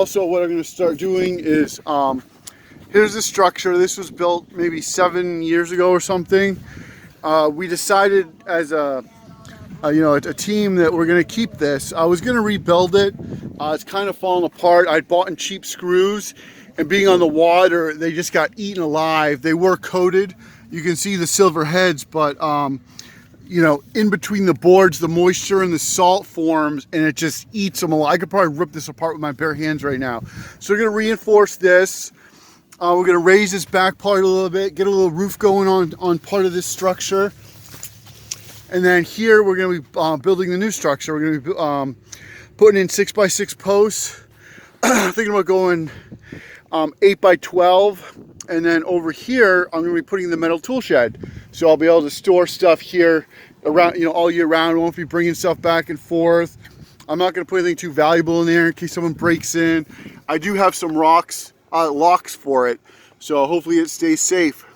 Also, what I'm going to start doing is, here's the structure. This was built maybe 7 years ago or something. We decided as a team that we're going to keep this. I was going to rebuild it. It's kind of falling apart. I'd bought in cheap screws, and being on the water, they just got eaten alive. They were coated. You can see the silver heads, but in between the boards, the moisture and the salt forms, and it just eats them alive. I could probably rip this apart with my bare hands right now. So we're going to reinforce this. We're going to raise this back part a little bit, get a little roof going on part of this structure. And then here we're going to be building the new structure. We're going to be putting in 6x6 posts. Thinking about going 8x12. And then over here, I'm going to be putting the metal tool shed. So I'll be able to store stuff here around, all year round. I won't be bringing stuff back and forth. I'm not going to put anything too valuable in there in case someone breaks in. I do have some locks for it. So hopefully it stays safe.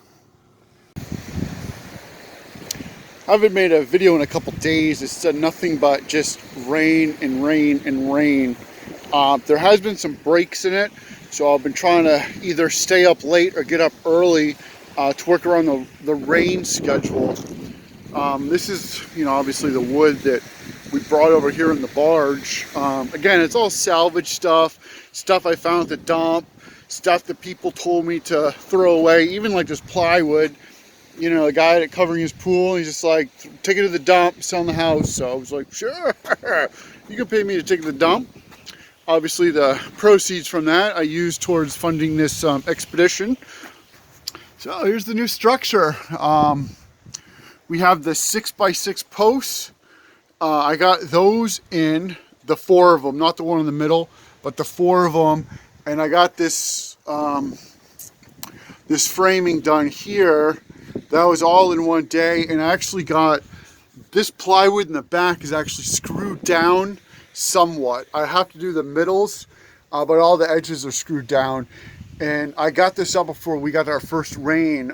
I haven't made a video in a couple days. It's nothing but just rain and rain and rain. There has been some breaks in it, so I've been trying to either stay up late or get up early to work around the rain schedule. This is, obviously the wood that we brought over here in the barge. Again, it's all salvage stuff I found at the dump, stuff that people told me to throw away, even like this plywood. A guy that covering his pool, he's just like, take it to the dump, sell in the house. So I was like, sure, you can pay me to take it to the dump. Obviously the proceeds from that I used towards funding this expedition. So here's the new structure. We have the 6x6 posts. I got those in, the 4 of them, not the one in the middle, but the 4 of them. And I got this, this framing done here. That was all in one day, and I actually got this plywood in the back is actually screwed down somewhat. I have to do the middles, but all the edges are screwed down. And I got this up before we got our first rain,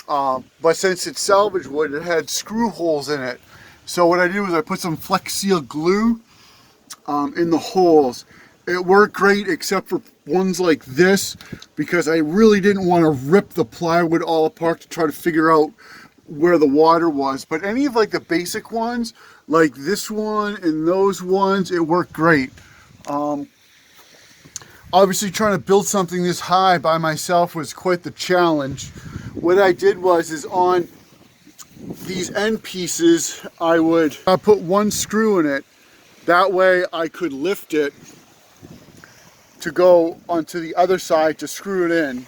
but since it's salvage wood, it had screw holes in it. So what I did was I put some Flex Seal glue in the holes. It worked great except for ones like this, because I really didn't want to rip the plywood all apart to try to figure out where the water was. But any of like the basic ones, like this one and those ones, it worked great. Obviously trying to build something this high by myself was quite the challenge. What I did is on these end pieces, I put one screw in it. That way I could lift it to go onto the other side to screw it in.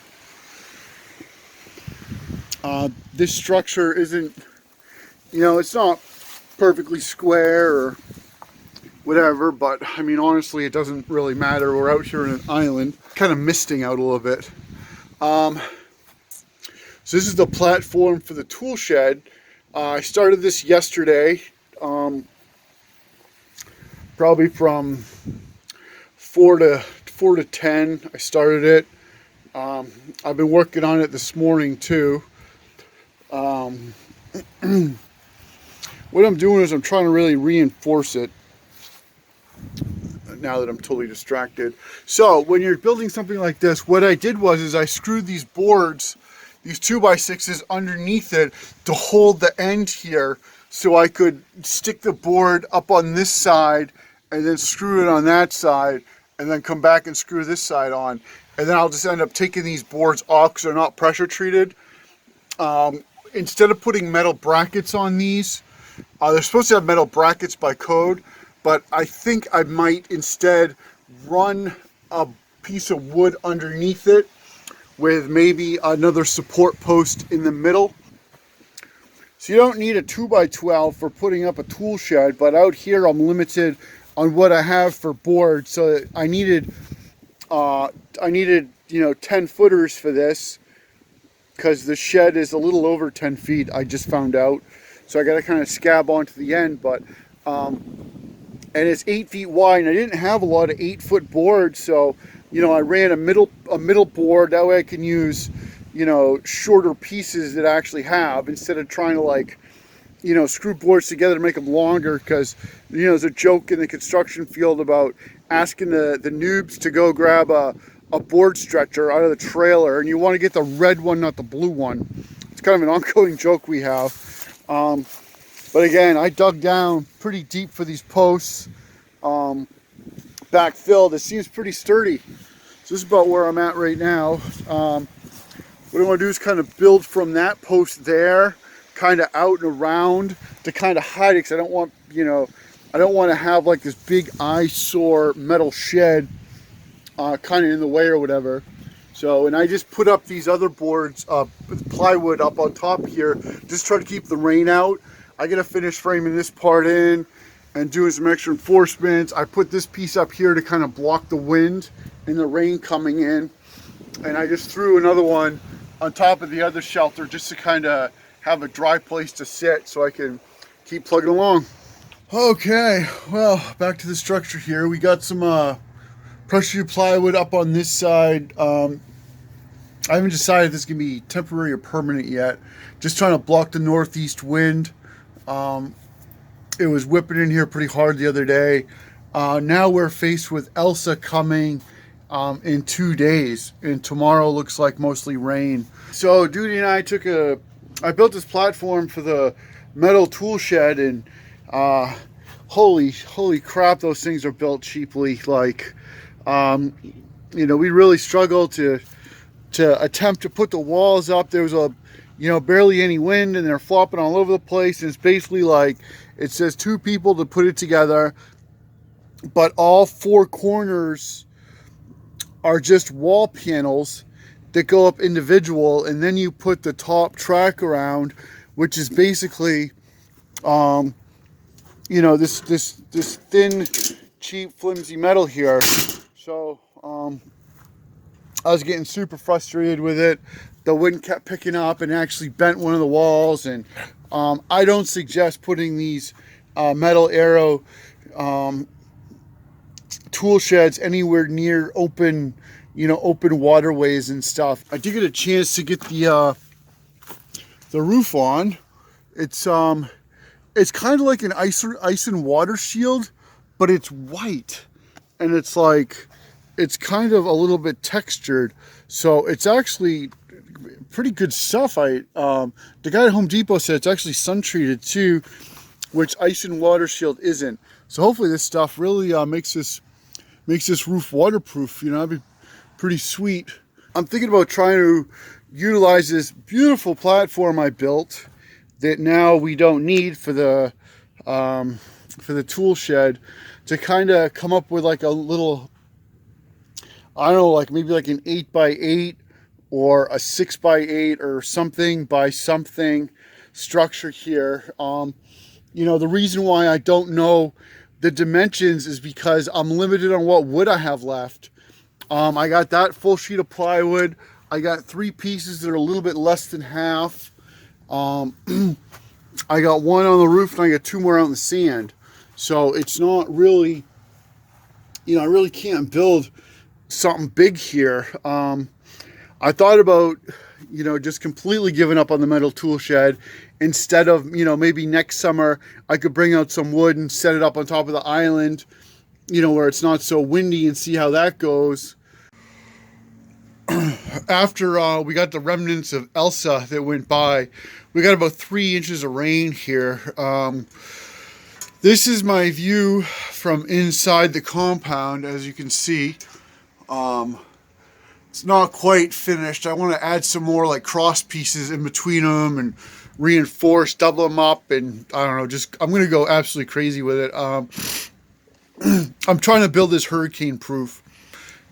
This structure isn't, it's not perfectly square or whatever, but I mean, honestly, it doesn't really matter. We're out here in an island, kind of misting out a little bit. So this is the platform for the tool shed. I started this yesterday, probably from 4 to 10. I started it. I've been working on it this morning too. What I'm doing is I'm trying to really reinforce it now that I'm totally distracted. So when you're building something like this, what I did is I screwed these boards, these 2x6s underneath it to hold the end here, so I could stick the board up on this side and then screw it on that side, and then come back and screw this side on. And then I'll just end up taking these boards off because they're not pressure treated. Instead of putting metal brackets on these, they're supposed to have metal brackets by code, but I think I might instead run a piece of wood underneath it with maybe another support post in the middle. So you don't need a 2x12 for putting up a tool shed, but out here I'm limited on what I have for boards. So I needed 10 footers for this, because the shed is a little over 10 feet, I just found out. So I got to kind of scab onto the end, but and it's 8 feet wide, and I didn't have a lot of 8-foot boards, so I ran a middle board. That way I can use shorter pieces that I actually have, instead of trying to screw boards together to make them longer, because there's a joke in the construction field about asking the noobs to go grab a board stretcher out of the trailer, and you want to get the red one, not the blue one. It's kind of an ongoing joke we have. But again, I dug down pretty deep for these posts, backfilled. It seems pretty sturdy. So this is about where I'm at right now. What I want to do is kind of build from that post there, kind of out and around to kind of hide it, because I don't want, I don't want to have like this big eyesore metal shed kind of in the way or whatever. So, and I just put up these other boards, with plywood up on top here, just try to keep the rain out. I gotta finish framing this part in and doing some extra reinforcements. I put this piece up here to kind of block the wind and the rain coming in. And I just threw another one on top of the other shelter just to kind of have a dry place to sit so I can keep plugging along. Okay, well, back to the structure here. We got some pressure plywood up on this side. I haven't decided if this is going to be temporary or permanent yet. Just trying to block the northeast wind. It was whipping in here pretty hard the other day. Now we're faced with Elsa coming in 2 days, and tomorrow looks like mostly rain. So Duty and I built this platform for the metal tool shed, and holy crap, those things are built cheaply. Like, we really struggled to attempt to put the walls up. There was barely any wind, and they're flopping all over the place. And it's basically like, it says 2 people to put it together, but all 4 corners are just wall panels that go up individual, and then you put the top track around, which is basically this thin, cheap, flimsy metal here. So I was getting super frustrated with it. The wind kept picking up and actually bent one of the walls, and I don't suggest putting these metal arrow tool sheds anywhere near open waterways and stuff. I did get a chance to get the roof on. It's kind of like an ice and water shield, but it's white, and it's kind of a little bit textured. So it's actually pretty good stuff. The guy at Home Depot said it's actually sun treated too, which ice and water shield isn't. So hopefully this stuff really makes this roof waterproof. That'd be pretty sweet. I'm thinking about trying to utilize this beautiful platform I built that now we don't need for the tool shed, to kind of come up with like a little, I don't know, like maybe like an 8x8 or a 6x8 or something by something structure here. The reason why I don't know the dimensions is because I'm limited on what wood I have left. I got that full sheet of plywood. I got 3 pieces that are a little bit less than half. I got 1 on the roof, and I got 2 more out in the sand. So it's not really, I really can't build something big here. I thought about, just completely giving up on the metal tool shed, instead of, maybe next summer I could bring out some wood and set it up on top of the island, where it's not so windy, and see how that goes. After we got the remnants of Elsa that went by, we got about 3 inches of rain here. This is my view from inside the compound, as you can see. It's not quite finished. I want to add some more like cross pieces in between them and reinforce, double them up, and I don't know, I'm going to go absolutely crazy with it. I'm trying to build this hurricane proof.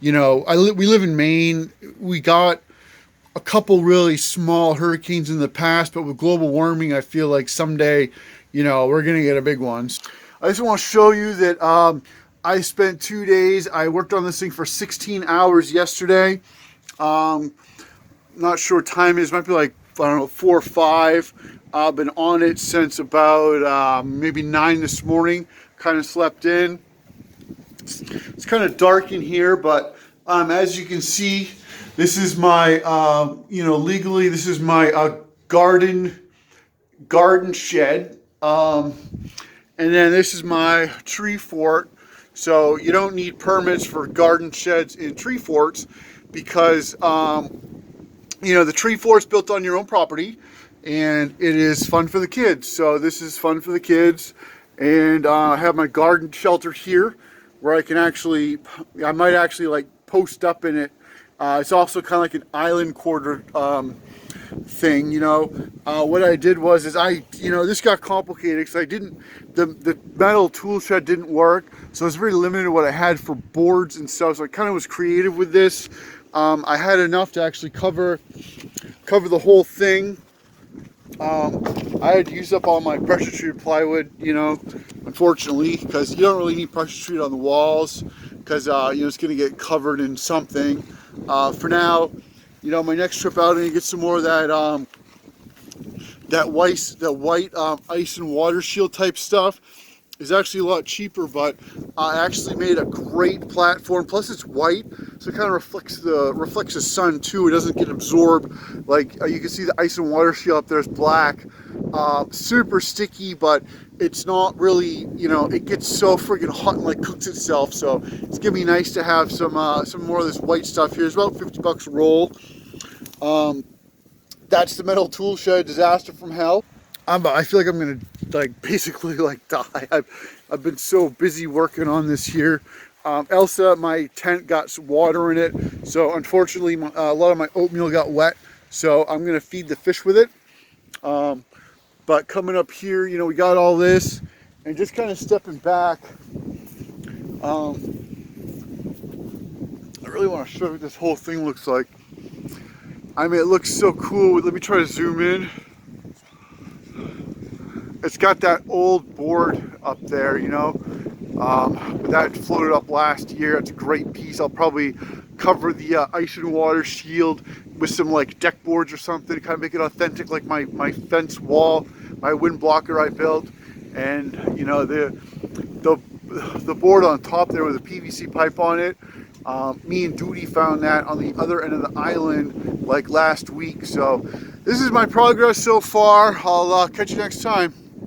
We live in Maine. We got a couple really small hurricanes in the past, but with global warming, I feel like someday, we're going to get a big one. I just want to show you that I spent 2 days. I worked on this thing for 16 hours yesterday. Not sure what time it is. It might be like, I don't know, 4 or 5. I've been on it since about maybe 9 this morning. Kind of slept in. It's kind of dark in here, but as you can see, this is my, legally, this is my garden shed. And then this is my tree fort. So you don't need permits for garden sheds in tree forts because the tree fort's built on your own property, and it is fun for the kids. So this is fun for the kids, and I have my garden shelter here where I might actually like post up in it. It's also kind of like an island quarter thing, what I did was this got complicated because the metal tool shed didn't work, so it's very limited what I had for boards and stuff. So I kind of was creative with this. I had enough to actually cover the whole thing. I had used up all my pressure treated plywood, unfortunately, because you don't really need pressure treated on the walls because it's going to get covered in something. For now, my next trip out, I'm going to get some more of that white ice and water shield type stuff. Is actually a lot cheaper, but I actually made a great platform. Plus, it's white, so it kind of reflects the sun too. It doesn't get absorbed. Like you can see, the ice and water shield up there is black, super sticky, but it's not really. It gets so friggin' hot and like cooks itself. So it's gonna be nice to have some more of this white stuff here. It's about $50 a roll. That's the metal tool shed disaster from hell. I feel like I'm gonna basically die. I've been so busy working on this here. Elsa, my tent got some water in it, so unfortunately a lot of my oatmeal got wet. So I'm gonna feed the fish with it. But coming up here, we got all this, and just kind of stepping back. I really want to show you what this whole thing looks like. I mean, it looks so cool. Let me try to zoom in. It's got that old board up there, but that floated up last year. It's a great piece. I'll probably cover the ice and water shield with some like deck boards or something to kind of make it authentic, like my fence wall, my wind blocker I built. And the board on top there with a PVC pipe on it. Me and Duty found that on the other end of the island like last week. So this is my progress so far. I'll catch you next time.